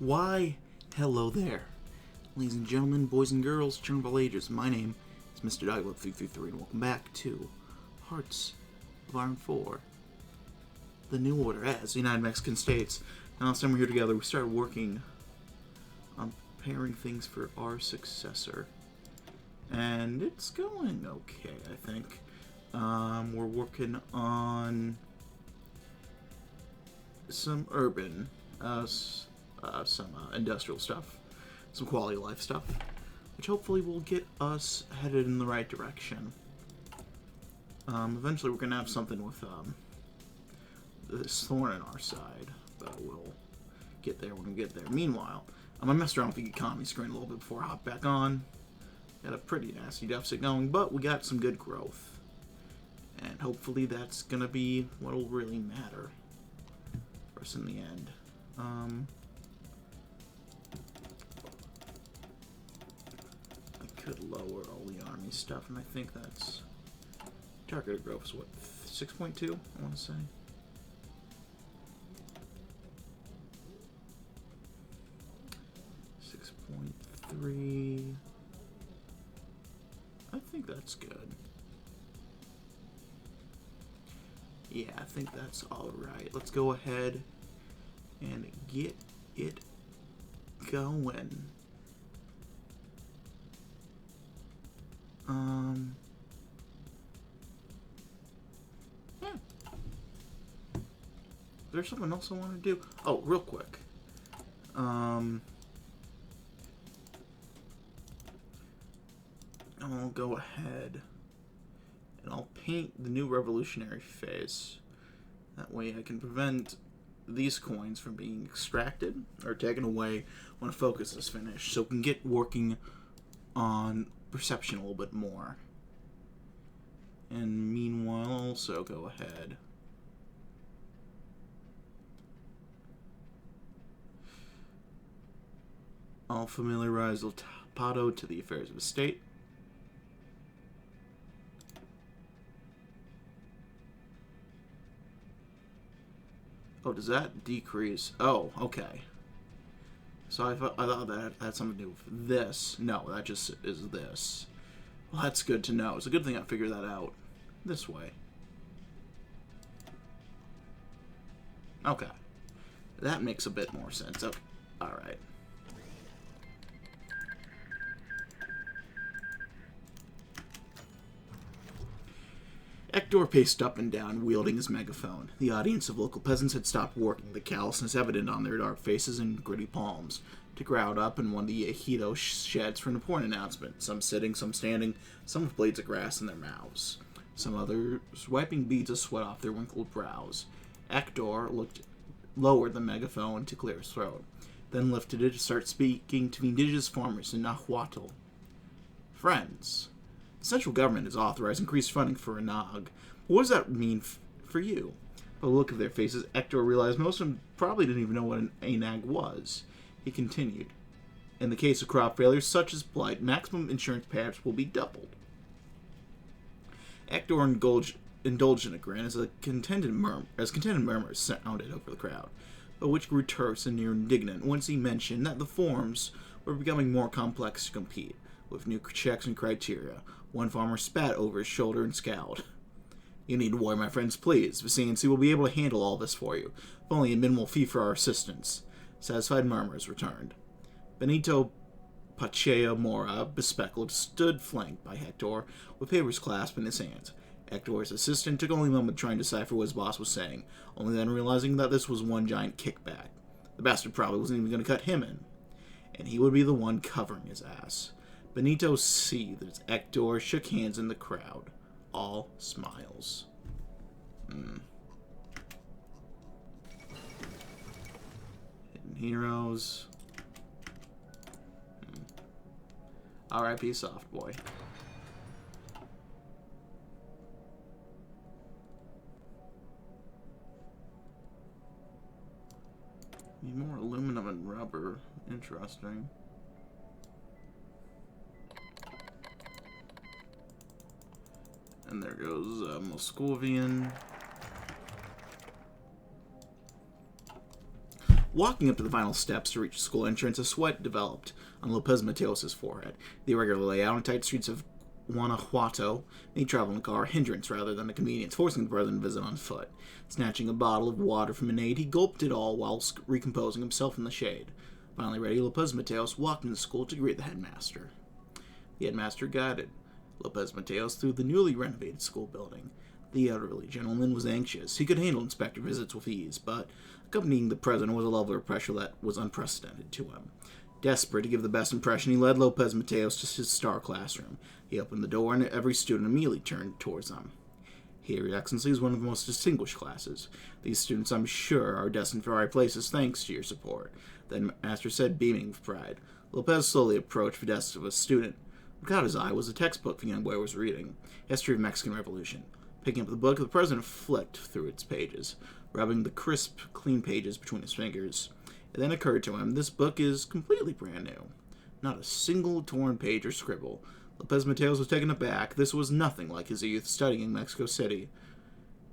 Why, hello there. Ladies and gentlemen, boys and girls, children of all ages, my name is Mr. DB333, and welcome back to Hearts of Iron 4. The New Order as the United Mexican States. Now, last time we were here together, we started working on preparing things for our successor. And it's going okay, I think. We're working on some urban, some industrial stuff, some quality of life stuff, which hopefully will get us headed in the right direction. Eventually we're going to have something with this thorn on our side, but we'll get there when we get there. Meanwhile, I messed around with the economy screen a little bit before I hop back on. Got a pretty nasty deficit going, but we got some good growth. And hopefully that's going to be what will really matter for us in the end. I could lower all the army stuff, and I think that's... Targeted growth is what, 6.2, I want to say? .3. I think that's good. Yeah, I think that's alright. Let's go ahead and get it going. Yeah. There's something else I want to do. Oh, real quick. I'll go ahead and I'll paint the new revolutionary face. That way I can prevent these coins from being extracted or taken away when a focus is finished, so we can get working on perception a little bit more. And meanwhile, also go ahead. I'll familiarize El Tapato to the affairs of the state. Oh, does that decrease? Oh, okay. So I thought that had something to do with this. No, that just is this. Well, that's good to know. It's a good thing I figured that out this way. Okay. That makes a bit more sense. Okay. Alright. Hector paced up and down, wielding his megaphone. The audience of local peasants had stopped working, the callousness evident on their dark faces and gritty palms, to crowd up in one of the ejido sheds for an important announcement, some sitting, some standing, some with blades of grass in their mouths, some others wiping beads of sweat off their wrinkled brows. Hector lowered the megaphone to clear his throat, then lifted it to start speaking to the indigenous farmers in Nahuatl. Friends, the central government has authorized increased funding for ANAG. What does that mean for you? By the look of their faces, Hector realized most of them probably didn't even know what an ANAG was. He continued. In the case of crop failures such as blight, maximum insurance payouts will be doubled. Hector indulged in a grin as contented murmurs sounded over the crowd, but which grew terse and near indignant once he mentioned that the forms were becoming more complex to compete, with new checks and criteria. One farmer spat over his shoulder and scowled. You need to worry, my friends, please. Vicinity will be able to handle all this for you, if only a minimal fee for our assistance. Satisfied murmurs returned. Benito Pachea Mora, bespectacled, stood flanked by Hector, with papers clasped in his hands. Hector's assistant took only a moment trying to decipher what his boss was saying, only then realizing that this was one giant kickback. The bastard probably wasn't even going to cut him in, and he would be the one covering his ass. Benito seethed as Hector shook hands in the crowd. All smiles. Hidden heroes. R.I.P. Soft Boy. Need more aluminum and rubber. Interesting. And there goes Moscovian. Walking up to the final steps to reach the school entrance, a sweat developed on Lopez Mateos' forehead. The irregular layout and tight streets of Guanajuato made travel in a car a hindrance rather than a convenience, forcing the president to visit on foot. Snatching a bottle of water from an aide, he gulped it all whilst recomposing himself in the shade. Finally ready, Lopez Mateos walked into school to greet the headmaster. The headmaster guided Lopez Mateos through the newly renovated school building. The elderly gentleman was anxious. He could handle inspector visits with ease, but accompanying the president was a level of pressure that was unprecedented to him. Desperate to give the best impression, he led Lopez Mateos to his star classroom. He opened the door, and every student immediately turned towards him. Here, Your Excellency, is one of the most distinguished classes. These students, I'm sure, are destined for high places thanks to your support. The master said, beaming with pride. Lopez slowly approached the desk of a student. What caught his eye was a textbook the young boy was reading, History of Mexican Revolution. Picking up the book, the president flicked through its pages, rubbing the crisp, clean pages between his fingers. It then occurred to him, this book is completely brand new. Not a single torn page or scribble. Lopez Mateos was taken aback. This was nothing like his youth studying in Mexico City.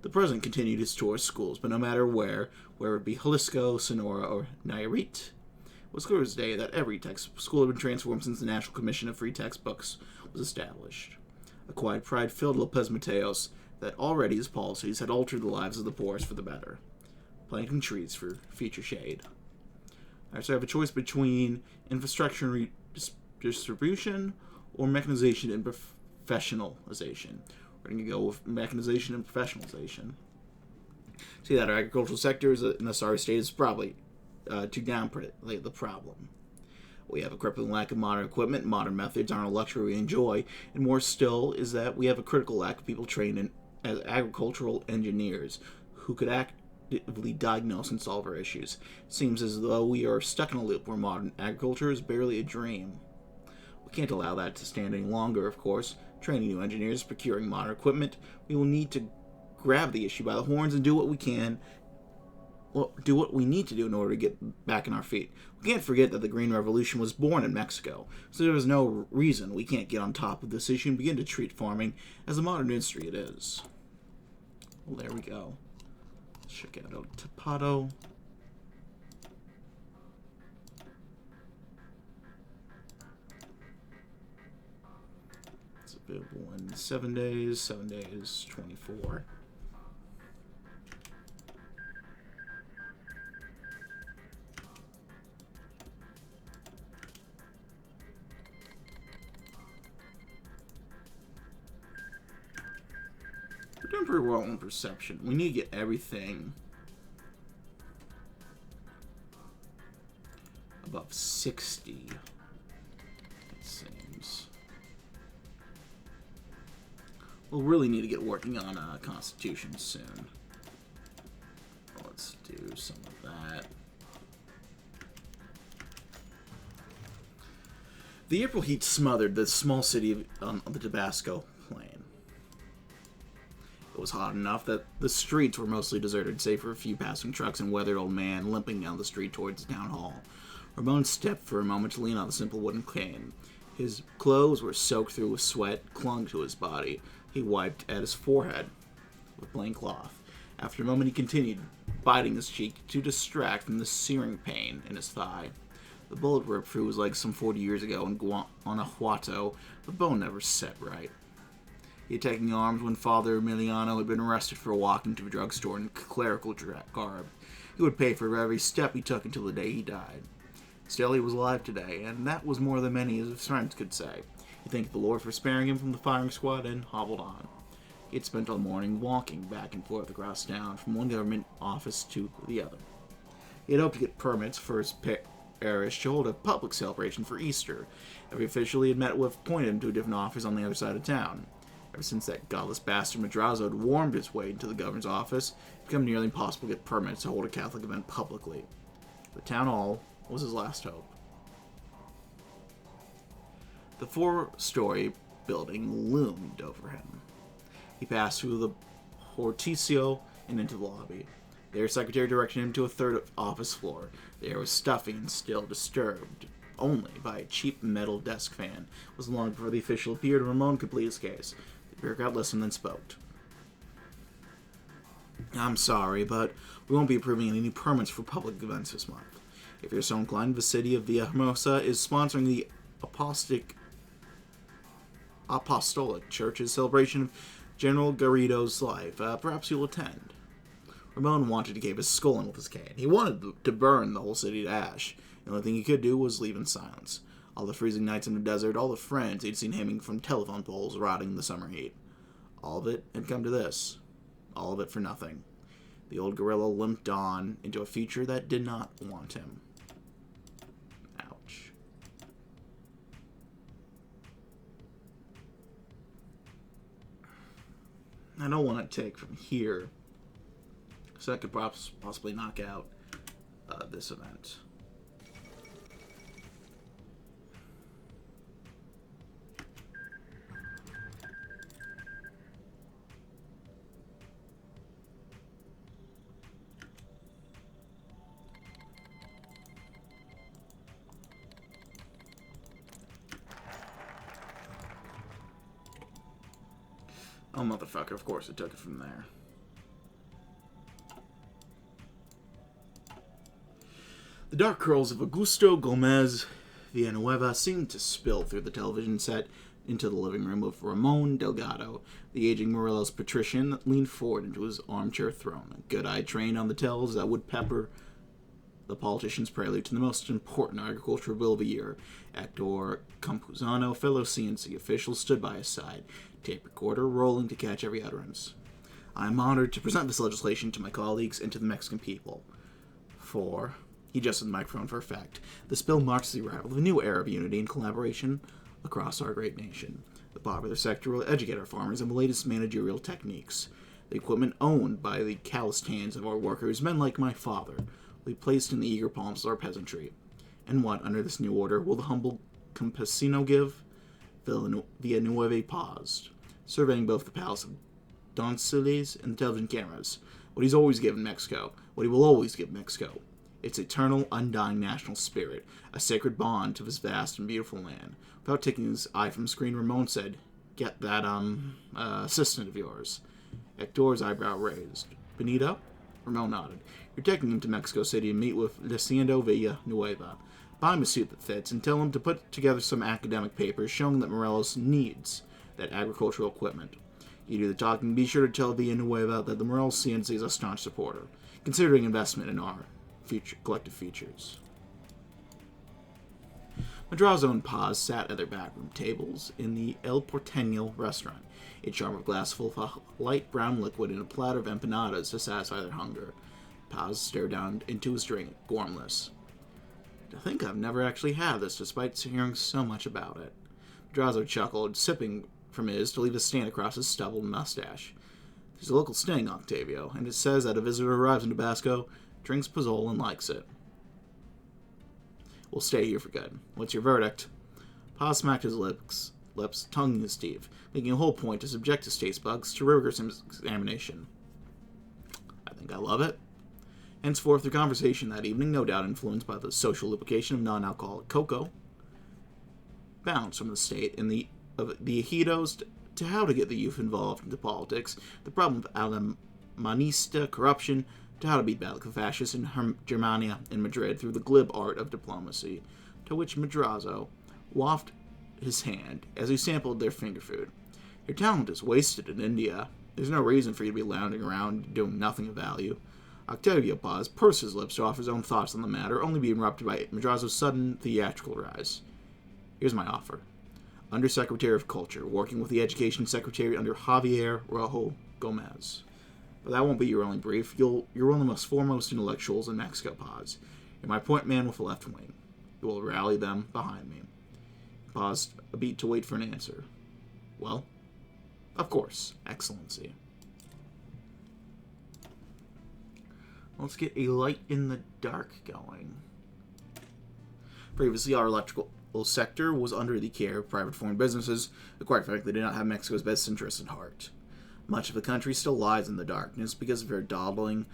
The president continued his tour of schools, but no matter where it be Jalisco, Sonora, or Nayarit, it was clear as day that every school had been transformed since the National Commission of Free Textbooks was established. A quiet pride filled Lopez Mateos that already his policies had altered the lives of the poorest for the better. Planting trees for future shade. Alright, so I have a choice between infrastructure and distribution or mechanization and professionalization. We're going to go with mechanization and professionalization. See that our agricultural sector in a sorry state is probably to downplay the problem. We have a crippling lack of modern equipment. Modern methods aren't a luxury we enjoy. And more still is that we have a critical lack of people trained as agricultural engineers who could actively diagnose and solve our issues. It seems as though we are stuck in a loop where modern agriculture is barely a dream. We can't allow that to stand any longer, of course. Training new engineers, procuring modern equipment, we will need to grab the issue by the horns and do what we can. Well, do what we need to do in order to get back on our feet. We can't forget that the Green Revolution was born in Mexico, so there is no reason we can't get on top of this issue and begin to treat farming as a modern industry it is. Well, there we go. Let's check out El Tapado. It's available in 7 days, 24. We're doing pretty well on perception. We need to get everything above 60, it seems. We'll really need to get working on Constitution soon. Let's do some of that. The April heat smothered the small city on the Tabasco plain. It was hot enough that the streets were mostly deserted, save for a few passing trucks and weathered old man limping down the street towards the town hall. Ramon stepped for a moment to lean on the simple wooden cane. His clothes were soaked through with sweat, clung to his body. He wiped at his forehead with plain cloth. After a moment, he continued, biting his cheek to distract from the searing pain in his thigh. The bullet ripped through his leg some 40 years ago in Guanajuato. The bone never set right. He had taken arms when Father Emiliano had been arrested for a walk into a drugstore in clerical garb. He would pay for every step he took until the day he died. Still, he was alive today, and that was more than many of his friends could say. He thanked the Lord for sparing him from the firing squad and hobbled on. He had spent all morning walking back and forth across town from one government office to the other. He had hoped to get permits for his parish to hold a public celebration for Easter. Every official he had met with pointed him to a different office on the other side of town. Ever since that godless bastard Madrazo had wormed his way into the governor's office, it had become nearly impossible to get permits to hold a Catholic event publicly. The town hall was his last hope. The 4-story building loomed over him. He passed through the Horticio and into the lobby. Their secretary directed him to a third office floor. The air was stuffy and still, disturbed only by a cheap metal desk fan. It was long before the official appeared and Ramon could plead his case. The bureaucrat listened and spoke. I'm sorry, but we won't be approving any new permits for public events this month. If you're so inclined, the city of Villahermosa is sponsoring the Apostolic Church's celebration of General Garrido's life. Perhaps you'll attend. Ramon wanted to cave his skull in with his cane. He wanted to burn the whole city to ash. The only thing he could do was leave in silence. All the freezing nights in the desert, all the friends he'd seen hanging from telephone poles rotting in the summer heat. All of it had come to this. All of it for nothing. The old gorilla limped on into a future that did not want him. Ouch. I don't want to take from here, so that could possibly knock out this event. Oh, motherfucker, of course it took it from there. The dark curls of Augusto Gomez Villanueva seemed to spill through the television set into the living room of Ramon Delgado, the aging Morelos patrician that leaned forward into his armchair throne, a good-eye trained on the tells that would pepper the politician's prelude to the most important agricultural bill of the year. Hector Campuzano, fellow CNC official, stood by his side, tape recorder rolling to catch every utterance. I am honored to present this legislation to my colleagues and to the Mexican people. For, he adjusted the microphone for effect, this bill marks the arrival of a new era of unity and collaboration across our great nation. The popular sector will educate our farmers in the latest managerial techniques. The equipment owned by the calloused hands of our workers, men like my father, will be placed in the eager palms of our peasantry. And what, under this new order, will the humble campesino give? Villanueva paused, surveying both the palace of Donceles and the television cameras. What he's always given Mexico, what he will always give Mexico. Its eternal, undying national spirit, a sacred bond to this vast and beautiful land. Without taking his eye from the screen, Ramon said, "Get that, assistant of yours." Hector's eyebrow raised. "Benito?" Ramon nodded. "You're taking him to Mexico City to meet with Luciendo Villanueva. Buy him a suit that fits and tell him to put together some academic papers showing that Morelos needs that agricultural equipment. You do the talking. Be sure to tell Villanueva that the Morelos CNC is a staunch supporter, considering investment in our collective futures." Madrazo and Paz sat at their backroom tables in the El Porteño restaurant, each jar of glass full of a light brown liquid and a platter of empanadas to satisfy their hunger. Paz stared down into his drink, gormless. "I think I've never actually had this, despite hearing so much about it." Madrazo chuckled, sipping from his to leave a stain across his stubbled mustache. "There's a local saying, Octavio, and it says that a visitor arrives in Tabasco, drinks pozole, and likes it. We'll stay here for good. What's your verdict?" Paz smacked his lips, tongue in his teeth, making a whole point to subject his taste buds to rigorous examination. "I think I love it." Henceforth, their conversation that evening, no doubt influenced by the social lubrication of non-alcoholic cocoa, bounced from the state of the ejidos to how to get the youth involved into politics, the problem of Alamanista corruption, to how to beat back the fascists in Germania and Madrid through the glib art of diplomacy, to which Madrazo wafted his hand as he sampled their finger food. "Your talent is wasted in India. There's no reason for you to be lounging around doing nothing of value." Octavio Paz pursed his lips to offer his own thoughts on the matter, only being interrupted by Madrazo's sudden theatrical rise. "Here's my offer. Undersecretary of Culture, working with the Education Secretary under Javier Rojo Gomez. But that won't be your only brief. You're one of the most foremost intellectuals in Mexico, Paz. You're my point man with the left wing. You will rally them behind me." He paused a beat to wait for an answer. "Well, of course, Excellency." Let's get a light in the dark going. Previously, our electrical sector was under the care of private foreign businesses that quite frankly did not have Mexico's best interests at heart. Much of the country still lies in the darkness because of our dawdling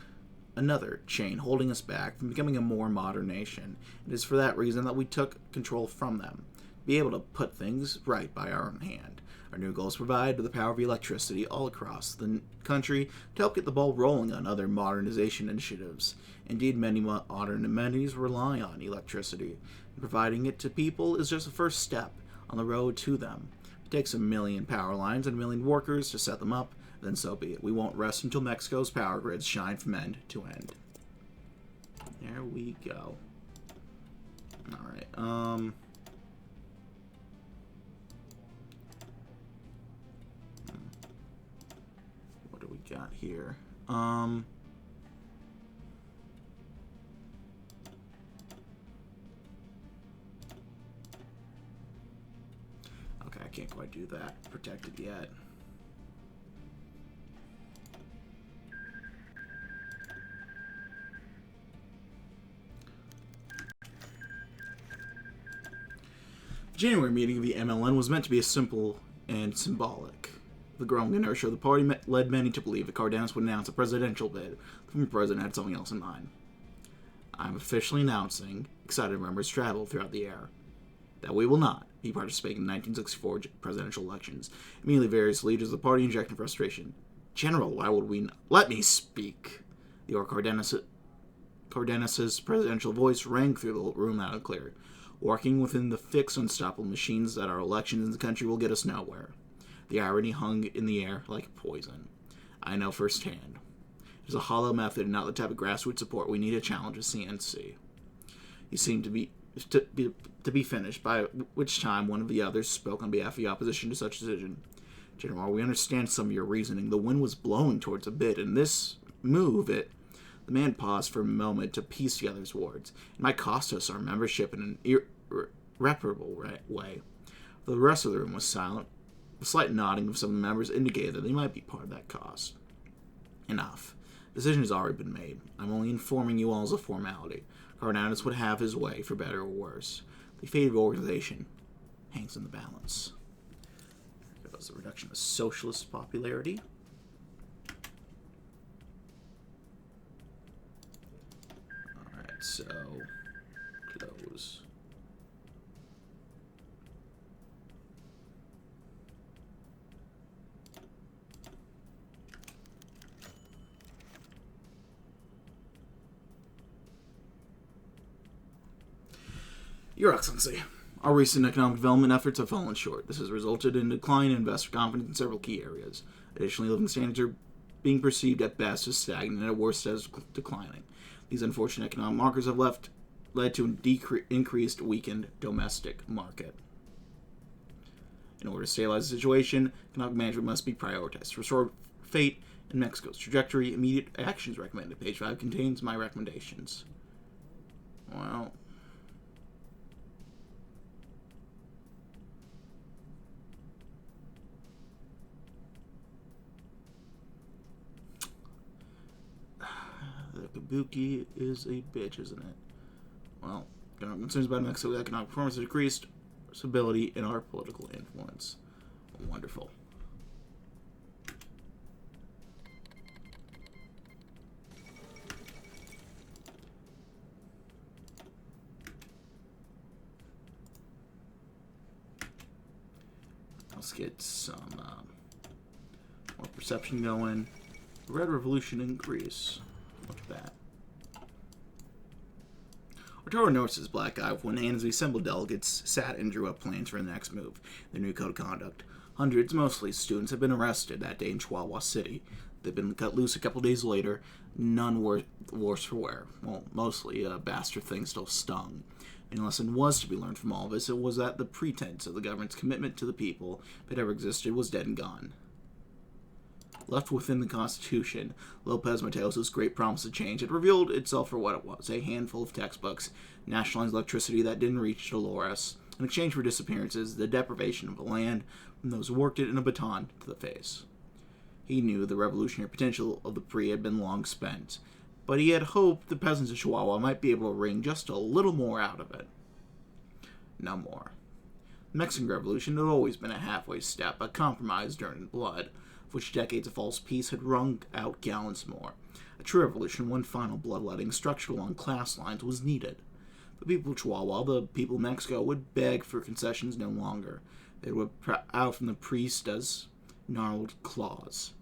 another chain holding us back from becoming a more modern nation. It is for that reason that we took control from them. be able to put things right by our own hand. Our new goal is to provide the power of electricity all across the country to help get the ball rolling on other modernization initiatives. Indeed, many modern amenities rely on electricity, and providing it to people is just the first step on the road to them. It takes 1 million power lines and 1 million workers to set them up, then so be it. We won't rest until Mexico's power grids shine from end to end. There we go. Alright, what do we got here? Okay, I can't quite do that. Protected yet. The January meeting of the MLN was meant to be simple and symbolic. The growing inertia of the party led many to believe that Cardenas would announce a presidential bid, but the president had something else in mind. I'm officially announcing, excited members traveled throughout the air, that we will not be participating in the 1964 presidential elections. Immediately, various leaders of the party injected frustration. General, why would we not? Let me speak. The Cardenas's presidential voice rang through the room loud and clear. Working within the fixed, unstoppable machines that our elections in the country will get us nowhere. The irony hung in the air like poison. I know firsthand. It is a hollow method and not the type of grassroots support we need to challenge a CNC. He seemed to be finished, by which time one of the others spoke on behalf of the opposition to such a decision. General, we understand some of your reasoning. The wind was blowing towards a bid, and this move, The man paused for a moment to piece together his words. It might cost us our membership in an irreparable way. The rest of the room was silent. The slight nodding of some of the members indicated that they might be part of that cost. Enough. The decision has already been made. I'm only informing you all as a formality. Cardenas would have his way, for better or worse. The fate of the organization hangs in the balance. There goes the reduction of socialist popularity. Alright, so close. Your Excellency, our recent economic development efforts have fallen short. This has resulted in a decline in investor confidence in several key areas. Additionally, living standards are being perceived at best as stagnant and at worst as declining. These unfortunate economic markers have led to an increased weakened domestic market. In order to stabilize the situation, economic management must be prioritized. To restore fate in Mexico's trajectory, immediate actions recommended. Page 5 contains my recommendations. Well, the kabuki is a bitch, isn't it? Well, concerns about Mexico's economic performance have decreased stability in our political influence. Wonderful. Let's get some more perception going. Red Revolution in Greece. Look at that. Arturo notices Black Eye with one hand as the assembled delegates sat and drew up plans for the next move, the new code of conduct. Hundreds, mostly students, have been arrested that day in Chihuahua City. They've been cut loose a couple days later, none worse for wear. Well, mostly a bastard thing still stung. And a lesson was to be learned from all of this. It was that the pretense of the government's commitment to the people, if it ever existed, was dead and gone. Left within the Constitution, Lopez Mateos' great promise of change had revealed itself for what it was, a handful of textbooks, nationalized electricity that didn't reach Dolores, in exchange for disappearances, the deprivation of the land from those who worked it, and a baton to the face. He knew the revolutionary potential of the PRI had been long spent, but he had hoped the peasants of Chihuahua might be able to wring just a little more out of it. No more. The Mexican Revolution had always been a halfway step, a compromise during blood, of which decades of false peace had wrung out gallons more. A true revolution, one final bloodletting structured along class lines, was needed. The people of Chihuahua, the people of Mexico, would beg for concessions no longer. They would out from the priest as gnarled claws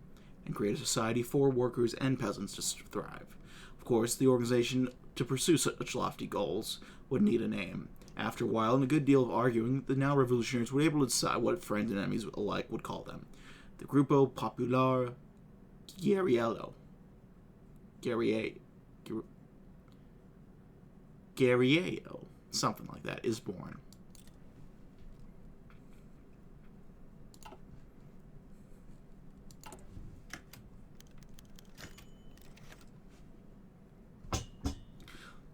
and create a society for workers and peasants to thrive. Of course, the organization to pursue such lofty goals would need a name. After a while and a good deal of arguing, the now revolutionaries were able to decide what friends and enemies alike would call them. The Grupo Popular Guerrillero. Guerrillero, something like that, is born.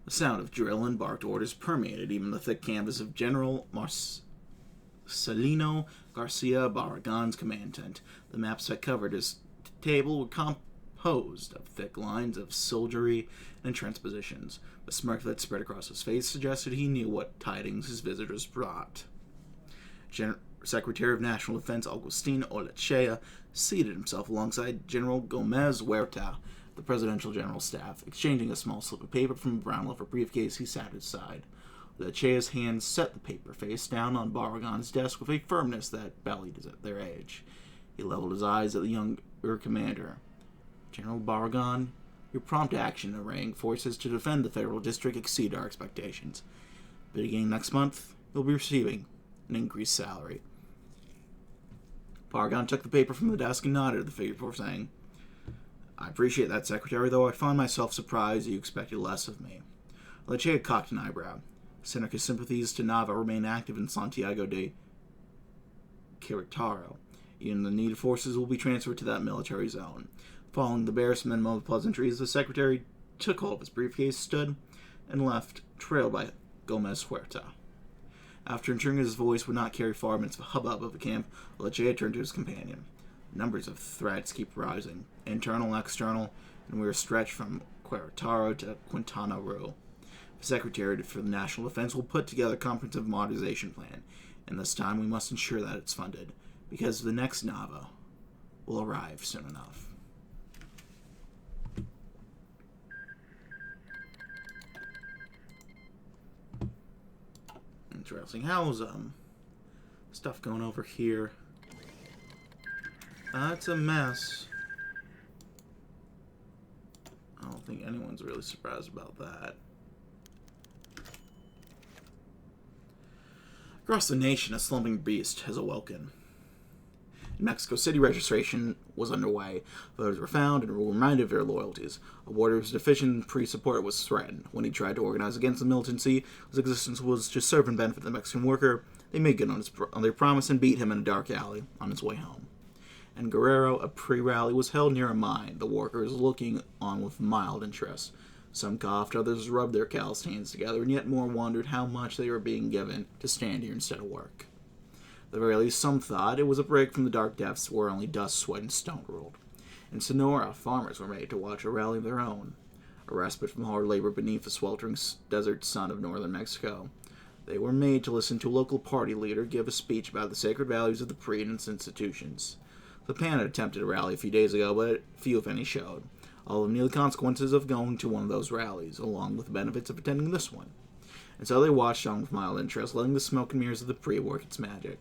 The sound of drill and barked orders permeated even the thick canvas of General Marcelino Garcia Barragan's command tent. The maps that covered his table were composed of thick lines of soldiery and transpositions. The smirk that spread across his face suggested he knew what tidings his visitors brought. Secretary of National Defense Agustin Olechea seated himself alongside General Gomez Huerta, the presidential general staff. Exchanging a small slip of paper from a brown leather briefcase, he sat aside. Lechea's hands set the paper face down on Barragan's desk with a firmness that belied their age. He leveled his eyes at the younger commander. General Barragan, your prompt action arraying forces to defend the federal district exceed our expectations. Beginning next month, you'll be receiving an increased salary. Barragan took the paper from the desk and nodded at the figure before saying, I appreciate that, Secretary, though I find myself surprised you expected less of me. Lechea cocked an eyebrow. Seneca's sympathies to Nava remain active in Santiago de Querétaro. Even the needed forces will be transferred to that military zone. Following the barest minimum of pleasantries, the Secretary took hold of his briefcase, stood, and left, trailed by Gomez Huerta. After ensuring his voice would not carry far amidst the hubbub of the camp, Lechea turned to his companion. Numbers of threats keep rising, internal and external, and we are stretched from Querétaro to Quintana Roo. The Secretary for the National Defense will put together a comprehensive modernization plan, and this time we must ensure that it's funded, because the next Nava will arrive soon enough. Interesting. How's stuff going over here? It's a mess. I don't think anyone's really surprised about that. Across the nation, a slumbering beast has awoken. In Mexico City, registration was underway. Voters were found and were reminded of their loyalties. A warder who was deficient in pre-support was threatened. When he tried to organize against the militancy, whose existence was to serve and benefit the Mexican worker, they made good on their promise and beat him in a dark alley on his way home. In Guerrero, a pre-rally was held near a mine, the workers looking on with mild interest. Some coughed, others rubbed their calloused hands together, and yet more wondered how much they were being given to stand here instead of work. At the very least, some thought it was a break from the dark depths where only dust, sweat, and stone ruled. In Sonora, farmers were made to watch a rally of their own, a respite from hard labor beneath the sweltering desert sun of northern Mexico. They were made to listen to a local party leader give a speech about the sacred values of the PRI and its institutions. The PAN had attempted a rally a few days ago, but few, if any, showed. All of them knew the consequences of going to one of those rallies, along with the benefits of attending this one. And so they watched on with mild interest, letting the smoke and mirrors of the PRI work its magic.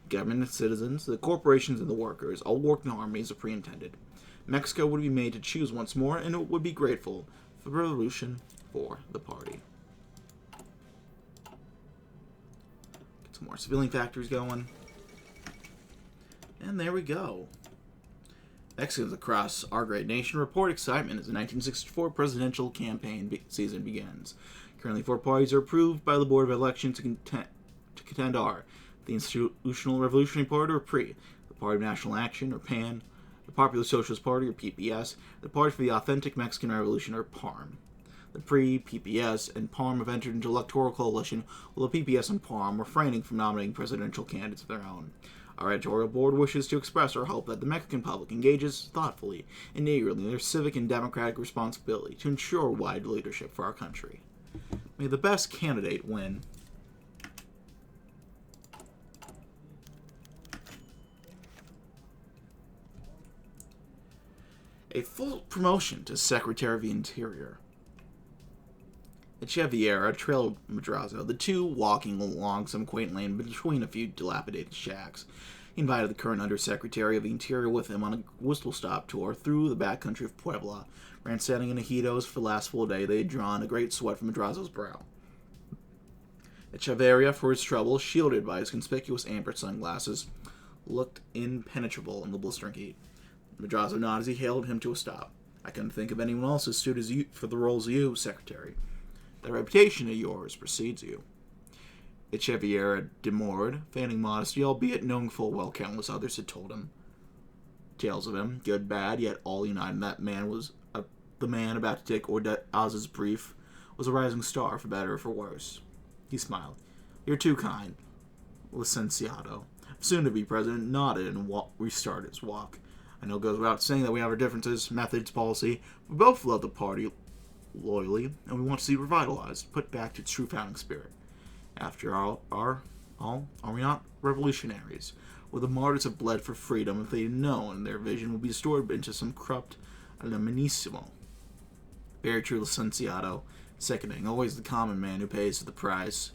The government and citizens, the corporations and the workers, all worked in harmony as the PRI intended. Mexico would be made to choose once more, and it would be grateful for the revolution for the party. Get some more civilian factories going. And there we go. Mexicans across our great nation report excitement as the 1964 presidential campaign season begins. Currently, 4 parties are approved by the Board of Elections to contend are the Institutional Revolutionary Party, or PRI, the Party of National Action, or PAN, the Popular Socialist Party, or PPS, the Party for the Authentic Mexican Revolution, or PARM. The PRI, PPS, and PARM have entered into electoral coalition, while the PPS and PARM refraining from nominating presidential candidates of their own. Our editorial board wishes to express our hope that the Mexican public engages thoughtfully and eagerly in their civic and democratic responsibility to ensure wide leadership for our country. May the best candidate win. A full promotion to Secretary of the Interior. Echeverria trailed Madrazo, the two walking along some quaint lane between a few dilapidated shacks. He invited the current Undersecretary of the Interior with him on a whistle-stop tour through the backcountry of Puebla. Ransadding in ejidos for the last full day, they had drawn a great sweat from Madrazo's brow. Echeverria, for his trouble, shielded by his conspicuous amber sunglasses, looked impenetrable in the blistering heat. Madrazo nodded as he hailed him to a stop. I couldn't think of anyone else as suited as you for the roles of you, Secretary. The reputation of yours precedes you. Echeverria demurred, feigning modesty, albeit knowing full well countless others had told him tales of him, good, bad, yet all united. That man was the man about to take Ordaz's brief was a rising star, for better or for worse. He smiled. You're too kind, Licenciado. Soon-to-be president nodded and restarted his walk. I know it goes without saying that we have our differences, methods, policy. We both love the party loyally, and we want to see it revitalized, put back to its true founding spirit. After all, are we not revolutionaries? Well, the martyrs have bled for freedom if they had known their vision would be distorted into some corrupt eliminissimo. Very true, Licenciado. Seconding, always the common man who pays the price.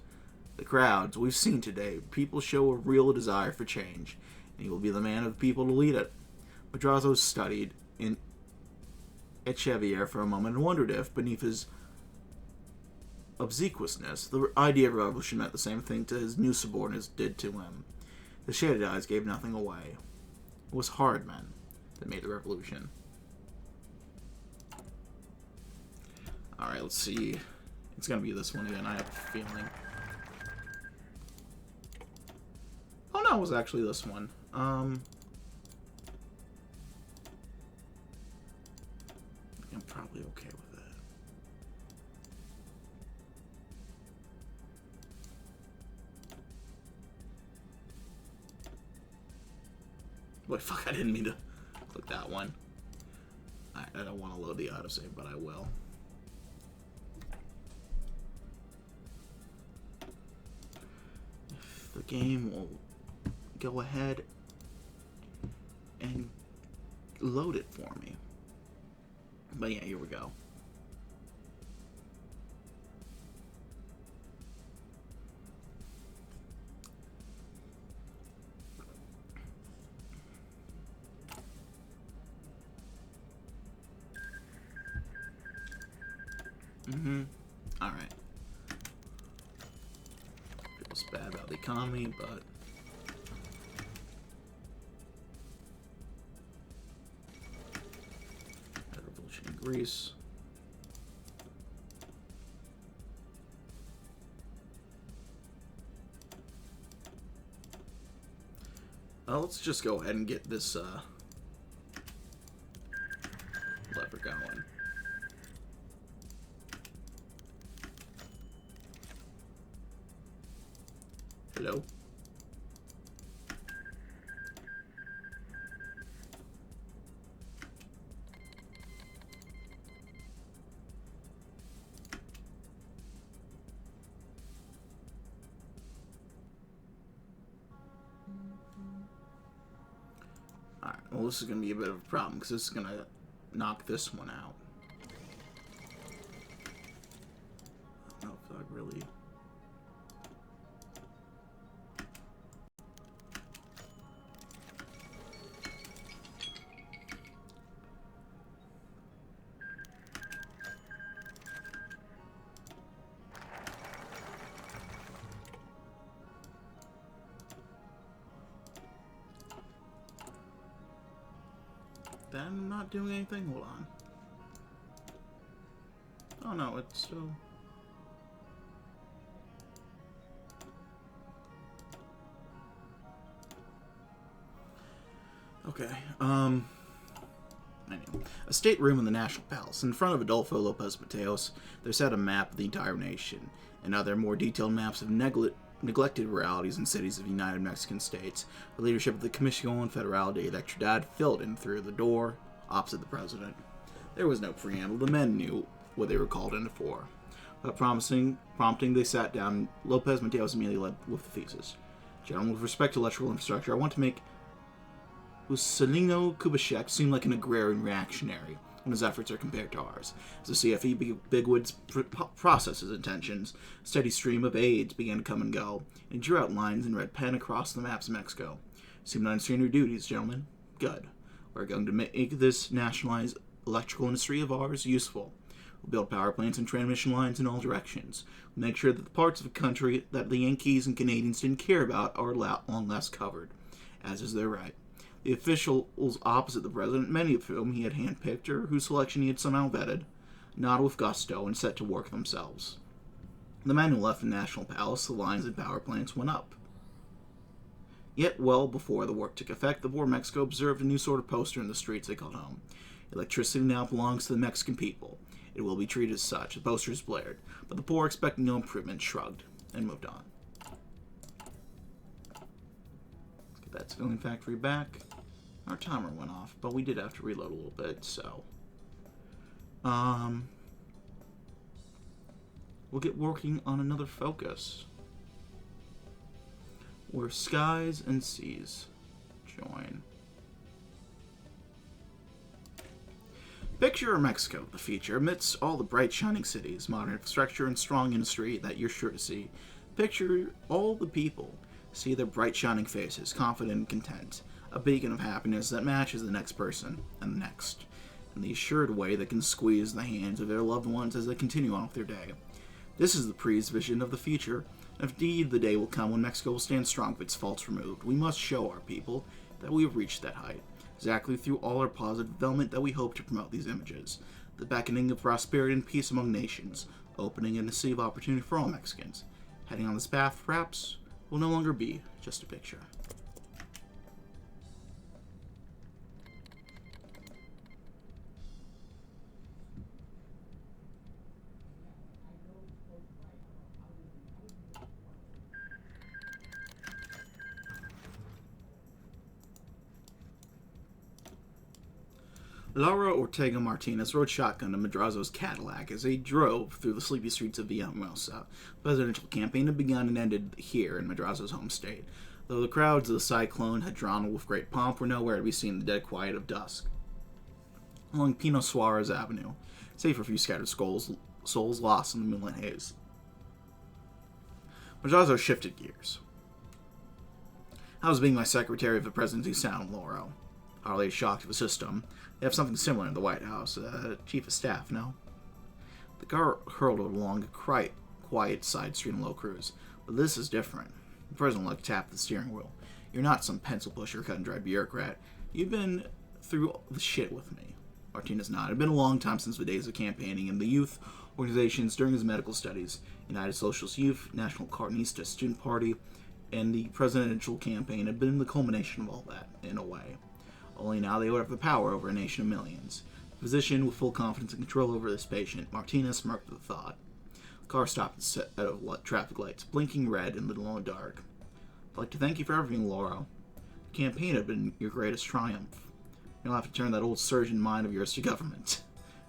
The crowds we've seen today, people show a real desire for change, and he will be the man of the people to lead it. Madrazo studied in Echeverria for a moment and wondered if, beneath his obsequiousness, the idea of revolution meant the same thing to his new subordinates did to him. The shaded eyes gave nothing away. It was hard men that made the revolution. Alright, let's see. It's gonna be this one again, I have a feeling. Oh no, it was actually this one. I'm probably okay with that. Wait, fuck, I didn't mean to click that one. I don't want to load the autosave, but I will. If the game will go ahead and load it for me. But yeah, here we go. Alright. Feels bad about the economy, but revolution in Greece. Let's just go ahead and get this lever going. Hello? Alright, well this is going to be a bit of a problem, because this is going to knock this one out. I don't know if I really... I'm not doing anything? Hold on. Oh no, it's still... Okay, anyway. A stateroom in the National Palace. In front of Adolfo Lopez Mateos, there sat a map of the entire nation, and other more detailed maps of neglected ruralities and cities of the United Mexican States. The leadership of the Comisión Federal de Electricidad filled in through the door opposite the president. There was no preamble. The men knew what they were called in for. Without prompting, they sat down. Lopez Mateos immediately led with the thesis. Gentlemen, with respect to electrical infrastructure, I want to make Juscelino Kubitschek seem like an agrarian reactionary. when his efforts are compared to ours. As the CFE bigwigs processed his intentions, a steady stream of aides began to come and go, and he drew out lines in red pen across the maps of Mexico. Seem to understand your duties, gentlemen. Good. We're going to make this nationalized electrical industry of ours useful. We'll build power plants and transmission lines in all directions. We'll make sure that the parts of the country that the Yankees and Canadians didn't care about are long less covered, as is their right. The officials opposite the president, many of whom he had handpicked or whose selection he had somehow vetted, nodded with gusto and set to work themselves. The men who left the National Palace, the lines and power plants went up. Yet well before the work took effect, the poor Mexico observed a new sort of poster in the streets they called home. Electricity now belongs to the Mexican people. It will be treated as such. The posters blared, but the poor, expecting no improvement, shrugged and moved on. Let's get that civilian factory back. Our timer went off, but we did have to reload a little bit, so we'll get working on another focus where skies and seas join. Picture Mexico, the feature, amidst all the bright shining cities, modern infrastructure, and strong industry that you're sure to see. Picture all the people. See their bright shining faces, confident and content, a beacon of happiness that matches the next person and the next, in the assured way that can squeeze the hands of their loved ones as they continue on with their day. This is the Pre's vision of the future. Indeed, the day will come when Mexico will stand strong with its faults removed. We must show our people that we have reached that height, exactly through all our positive development that we hope to promote these images. The beckoning of prosperity and peace among nations, opening a sea of opportunity for all Mexicans. Heading on this path, perhaps, will no longer be just a picture. Laura Ortega Martinez rode shotgun to Madrazo's Cadillac as they drove through the sleepy streets of Villahermosa. The presidential campaign had begun and ended here in Madrazo's home state, though the crowds of the cyclone had drawn with great pomp were nowhere to be seen in the dead quiet of dusk. Along Pino Suarez Avenue, save for a few scattered souls lost in the moonlit haze. Madrazo shifted gears. How's being my secretary of the presidency sound, Laura? Hardly shocked of the system. They have something similar in the White House. Chief of Staff, no? The car hurtled along a quiet side street in low cruise. But this is different. The president tapped the steering wheel. You're not some pencil pusher, cut and dry bureaucrat. You've been through the shit with me. Martinez nodded. It had been a long time since the days of campaigning in the youth organizations during his medical studies. United Socialist Youth, National Carnista Student Party, and the presidential campaign had been the culmination of all that, in a way. Only now they would have the power over a nation of millions. Physician with full confidence and control over this patient, Martinez smirked at the thought. The car stopped at traffic lights, blinking red in the long dark. I'd like to thank you for everything, Laura. The campaign had been your greatest triumph. You'll have to turn that old surgeon mind of yours to government.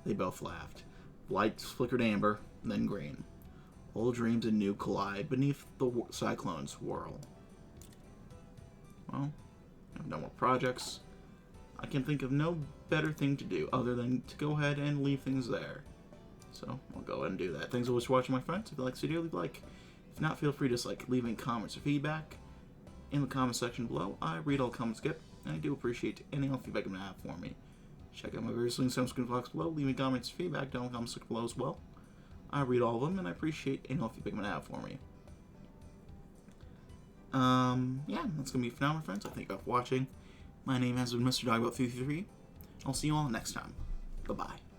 They both laughed. Lights flickered amber, then green. Old dreams and new collide beneath the cyclone's whirl. Well, I have no more projects. I can think of no better thing to do other than to go ahead and leave things there. So, I'll go ahead and do that. Thanks so much for watching, my friends. If you like this video, leave a like. If not, feel free to just leaving comments or feedback in the comment section below. I read all comments get, and I do appreciate any feedback you may have for me. Check out my various links in the description box below. Leave me comments or feedback down in the comments section below as well. I read all of them, and I appreciate any feedback you may have for me. Yeah, that's going to be it for now, my friends. I thank you all for watching. My name has been Mr. Dogbot333. I'll see you all next time. Bye-bye.